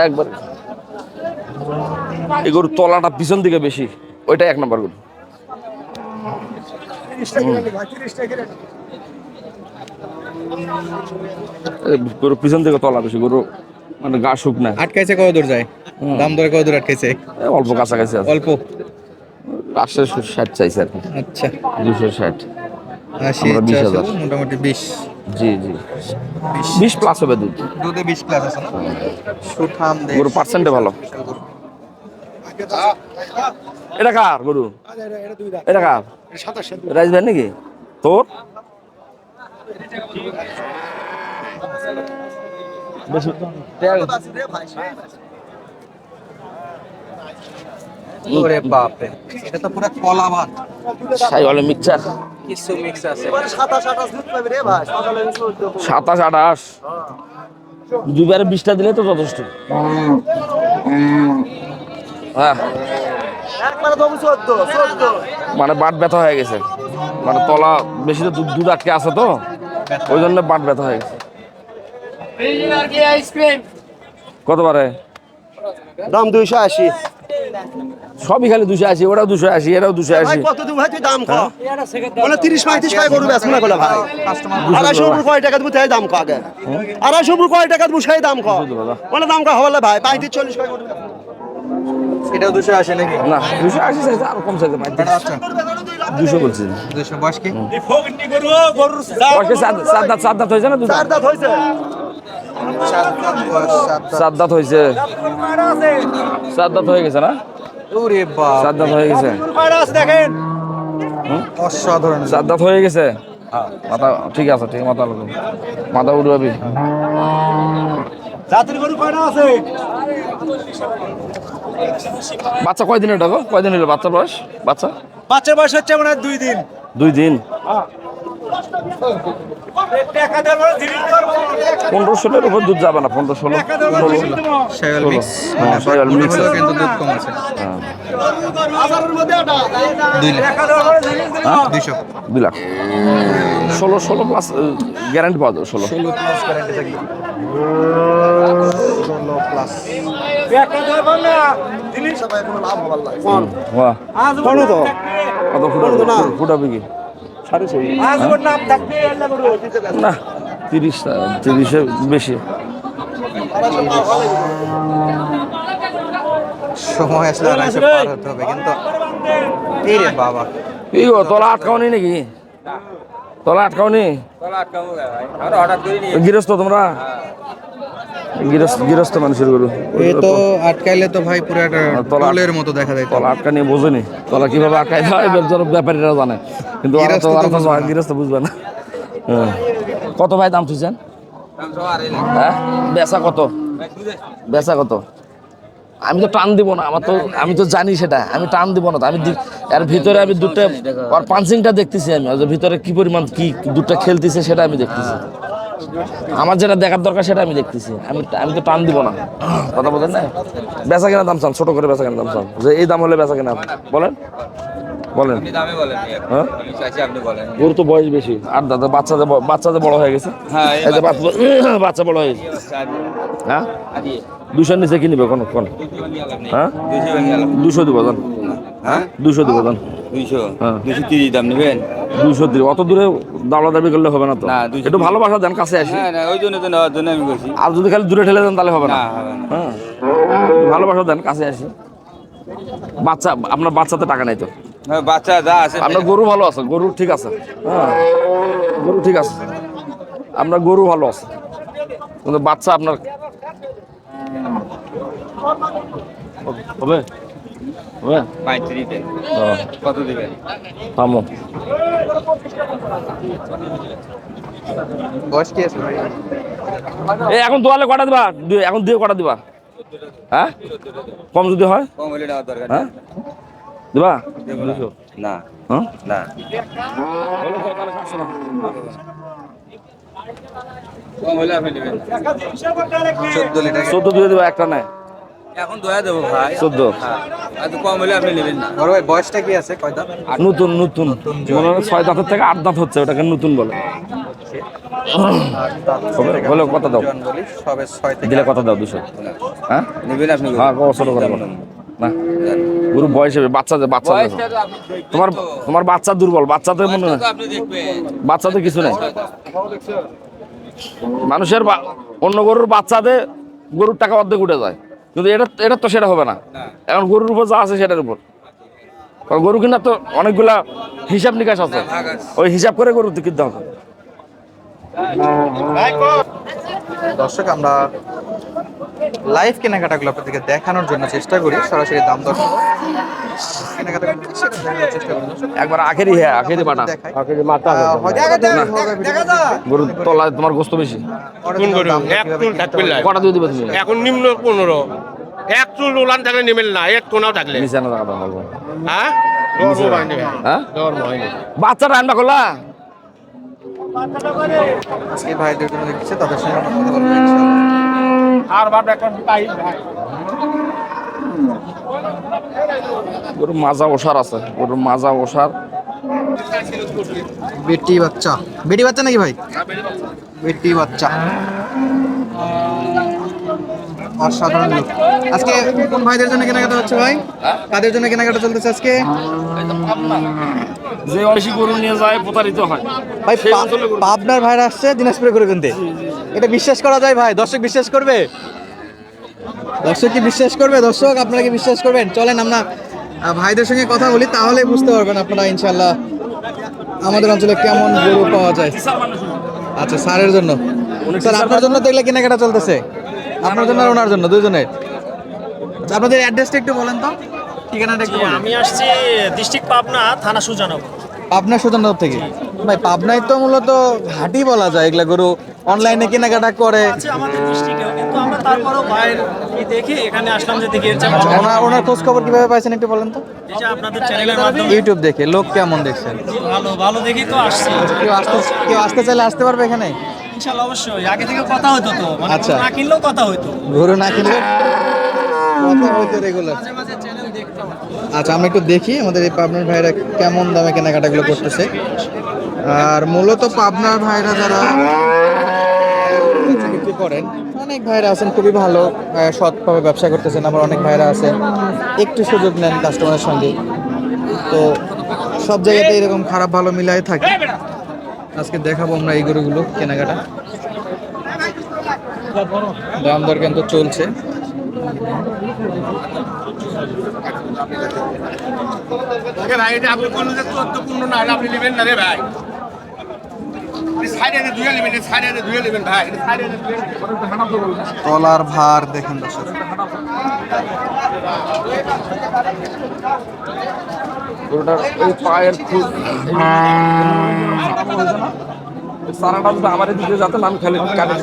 একবার এই গরুর তলাটা পিছন দিকে বেশি, ওইটাই এক নম্বর গরু। গরু পিছন দিকে তলা বেশি, গরু মানে গা শুক না। আটকাইছে কত দূর যায়? দাম দরে কত দূর আটকাইছে? অল্প কাছাকাছি আছে, অল্প 860 চাইছে আর কি। আচ্ছা 260 80 আমরা 20,000। মোটামুটি 20 জি জি 20 প্লাস হবে দুধ। দুধে 20 প্লাস আছে না? সুঠাম দেশ গরু পার্সেন্টে ভালো। এটা কার গরু? এটা কার? রাইস ভাই নাকি তোর? ওরে বাপ রে, এটা তো পুরো কলা ভাত। সাই বলে মিক্সচার কিছু মিক্স আছে। 27-28 দুবারে 20টা দিলে তো যথেষ্ট। হ্যাঁ মানে বাট ব্যথা হয়ে গেছে, মানে তলা বেশি তো দুধ দুধ আটকে আছে তো, ওই জন্য বাট ব্যথা হয়ে গেছে। কত পারে দাম 280। সবই খালি 280, ওটাও 280, এটাও 280। কত দিব ভাই তুই দাম ক? বলে 30-35 টাকা গরু বেচবো না বলে ভাই। 250 উপর কয় টাকা দিব তাই দাম ক আগে? 250 উপর কয় টাকা দিব সেই দাম ক? বলে দাম ক হবলে ভাই 35-40 টাকা গরু। এটাও 280 নাকি? না 280 চাইছে, আরো কম চাইছে। আচ্ছা 200 বলছি। 200 বয়স কি? সাত দাঁত হয়েছে না? চার দাঁত হইছে। 7 দাঁত হয়েছে, 7 দাঁত হয়ে গেছে না? ওরে বাপ 7 দাঁত হয়ে গেছে, অসাধারণ। 7 দাঁত হয়ে গেছে। মাথা ঠিক আছে, ঠিক মাথা লাগবে, মাথা উড়াবি। জাতির গরু কয়টা আছে? বাচ্চা কয়দিন এটা গো? কয়দিন হলো বাচ্চার বয়স? বাচ্চা বাচ্চার বয়স হচ্ছে মানে 2 দিন। 2 দিন। 15-16 উপর দুধ যাবে না, 15-16 শাইওয়াল মিক্স, হ্যাঁ শাইওয়াল মিক্স আছে। কিন্তু দুধ কম আছে। হ্যাঁ 2 লাখ 200 2 লাখ 16 প্লাস গ্যারান্টি পাওয়া যাবে। 16 প্লাস গ্যারান্টি থাকবে। 16 প্লাস বাহ কোন তো কত ফুটাবে কি? না 30 বেশি। সময় আসলে 250 পার হতে হবে কিন্তু। এই রে বাবা, এই গো তলা আটকাওনি নাকি? তলা আটকাওনি? গৃহস্থ তোমরা? গৃহস্থ মানুষের গরু। এই তো আটকাইলে তো ভাই পুরো একটা টলের মতো দেখা যায়। তলা আটকা নিয়ে বোঝেনি, তলা কিভাবে আটকাই হয় ব্যাপারীরা জানে, কিন্তু গৃহস্থ বুঝবে না। হ্যাঁ। কত ভাই দাম তুইছেন? হ্যাঁ বেচা কত? বেচা কত? আমি তো টান দিব না, আমি তো জানি সেটা, আমি টান দিব না। আমি এর ভিতরে আমি দুধটা আর পাঞ্চিংটা দেখতেছি, আমি ভিতরে কি পরিমাণ কি দুধটা খেলতেছে সেটা আমি দেখতেছি। আমার যেটা দেখার দরকার সেটা আমি দেখতেছি, আমি তো টান দিব না। কথা বলেন না, বেচা কেনা দাম চান, ছোট করে বেচা কেনা দাম চান, যে এই দাম হলে বেচা কেনা বলেন বলেন। হ্যাঁ গরু তো বয়স বেশি, আর দাদা বাচ্চাদের বড় হয়ে গেছে। বাচ্চা বড় হয়ে গেছে। হ্যাঁ 200 নিচে কি নিবে কোন? হ্যাঁ 200 দিব জান। হ্যাঁ 200 দিব জান। 200 হ্যাঁ 230 দাম নেবেন? 200 দিব। অত দূরে দাবি করলে হবে না তো। না, 200 একটু ভালোবাসা দেন, কাছে আসি। না না ওই জন্য তো নেওয়ার জন্য আমি বলছি। আর যদি খালি দূরে ঠেলে দেন তাহলে হবে না। না হবে না। হ্যাঁ ভালোবাসা দেন, কাছে আসি। বাচ্চা আপনার বাচ্চাতে টাকা নাই তো? হ্যাঁ, বাচ্চা যা আছে আপনার গরু ভালো আছে, গরু ঠিক আছে। হ্যাঁ গরু ঠিক আছে, আপনার গরু ভালো আছে, কিন্তু বাচ্চা আপনার হবে হবে। 35 দেন। কত দিবেন? থামো। বয়স কি আছে ভাই? এই এখন দোয়ালে কটা দিবা? এখন দিয়ে কটা দিবা? হ্যাঁ কম যদি হয়? কম হলে নেওয়ার দরকার হ্যাঁ দিবা? না হ্যাঁ না। কম হলে আপনি নেবেন 14 লিটার 14 দিয়ে দিবা, একটা নাই। এখন দয়া দেবো ভাই 14 হ্যাঁ এত কম হলে আপনি নেবেন না বড় ভাই বয়সটা কি আছে কয় দাঁত? নতুন নতুন মনে হয় 6 দাঁতের থেকে 8 দাঁত হচ্ছে, ওটাকে নতুন বলে। বলো কত দাও? জন বলি সবে 6 থেকে দিলে কত দাও? 200। হ্যাঁ নেবেন আপনি হ্যাঁ ছোট করে বলো। না গরু বয়স হবে, বাচ্চা বাচ্চা দেখো। বয়সটা তো আপনি দেখবেন তোমার তো। তোমার বাচ্চা দুর্বল, বাচ্চাদের মনে বয়সটা হয় তো আপনি দেখবেন বাচ্চাদের কিছু নেই। মানুষের অন্য গরুর বাচ্চাদের গরুর টাকা অর্ধেক উঠে যায়, কিন্তু এটা তো সেটা হবে না। এখন গরুর উপর যা আছে সেটার উপর, কারণ গরু কিনা তো অনেকগুলা হিসাব নিকাশ আছে, ভাগ আছে। ওই হিসাব করে গরু কিনতে হবে। দর্শক আমরা লাইভ কেনাকাটাগুলো আপনাদেরকে দেখানোর জন্য চেষ্টা করি, সরাসরি দাম দর কেনাকাটা করতে সেটা দেখানোর চেষ্টা করি দর্শক। একবার আখেরি আখেরি বাটা দেখাই। আখেরি মাথা হয়তো হবে ভিডিওতে। গরুর তলায় তোমার গোস্ত বেশি। পরে কোন দাম গরু? দর এক কিভাবে চুল কিনতে থাকবে হবে। না। কটা দিয়ে দিবে তুমি? এখন নিম্ন 15 এক চুল উলান থাকলে নেবেন না, এক কোনাও থাকলে নিচে না টাকা বলবো। হ্যাঁ ধর্ম হয়নি ভাই, হ্যাঁ ধর্ম হয়নি। বাচ্চাটা রান্না করলা? আজকে ভাইদের জন্য দেখছে তাদের সঙ্গে আমরা কথা বলবো ইনশাআল্লাহ। আর বাপ একটা পাই ভাই গরুর মাজা ওষার আছে, গরুর মাজা ওষার। বেটি বাচ্চা, বেটি বাচ্চা নাকি ভাই? বেটি বাচ্চা অসাধারণ look। আজকে কোন ভাইদের জন্য কেনাকাটা হচ্ছে ভাই? কাদের জন্য কেনাকাটা চলতেছে আজকে? যে বেশি গরু নিয়ে যায় প্রতারিত হয়। ভাই পাবনার ভাইরা আসছে দিনাজপুরে করে কিনতে, এটা বিশ্বাস করা যায় ভাই? দর্শক বিশ্বাস করবে? দর্শক কি বিশ্বাস করবে? দর্শক আপনারা কি বিশ্বাস করবেন? চলেন আমরা ভাইদের সঙ্গে কথা বলি, তাহলে বুঝতে পারবেন আপনারা ইনশাল্লাহ আমাদের অঞ্চলে কেমন গরু পাওয়া যায়। আচ্ছা স্যারের জন্য, স্যার আপনার জন্য দেখলে কেনাকাটা চলতেছে? আপনার জন্য আর ওনার জন্য, দুজনের? আচ্ছা আপনাদের অ্যাড্রেসটা একটু বলেন তো, ঠিকানাটা একটু বলেন। আমি আসছি ডিস্ট্রিক্ট পাবনা, থানা সুজানগর। পাবনা সুজানগর থেকে। ভাই পাবনায় তো মূলত ঘাটি বলা যায়, এগুলা গরু অনলাইনে কেনাকাটা করে। আছে আমাদের ডিস্ট্রিক্টেও, কিন্তু আমরা তারপরেও বাইরে দেখে এখানে আসলাম যে দেখি ওনার খোঁজ খবর কিভাবে পাইছেন একটু বলেন তো? এই যে আপনাদের চ্যানেলের মাধ্যমে ইউটিউব দেখে। লোক কেমন দেখছেন? ভালো ভালো দেখি তো আসছি। কেউ আসতে চাইলে আসতে পারবে এখানে? ইনশাআল্লাহ অবশ্যই, আগে থেকে কথা হতো তো, মানে আচ্ছা। না কিনলেও কথা হতো। গরু না কিনলে কথা হইতো রেগুলার। মাঝে মাঝে চ্যানেল দেখতাম। আচ্ছা আমরা একটু দেখি আমাদের এই পাবনার ভাইরা কেমন দামে কেনাকাটাগুলো করতেছে। আর মূলত পাবনার ভাইরা যারা বেচা বিক্রি করেন, অনেক ভাইরা আছেন খুবই ভালো, সৎভাবে ব্যবসা করতেছেন। আবার অনেক ভাইরা আছেন একটু সুযোগ নেন কাস্টমারের সঙ্গে। তো সব জায়গাতে এরকম খারাপ ভালো মিলাই থাকে। আজকে দেখাবো আমরা এই গরুগুলো কেনাকাটা, দাম দর কিন্তু চলছে। ভাই এটা আপনি কোন যে 14 না হলে আপনি নেবেন না রে ভাই। সাইডে ধুয়ে নেবেন, সাইডে ধুয়ে নেবেন ভাই, সাইডে ধুয়ে তলার ভার দেখেন দর্শক। গরুটার এই পায়ের খুব সারাটা যদি আমার দিকে যেতেন আমি খালি কাটে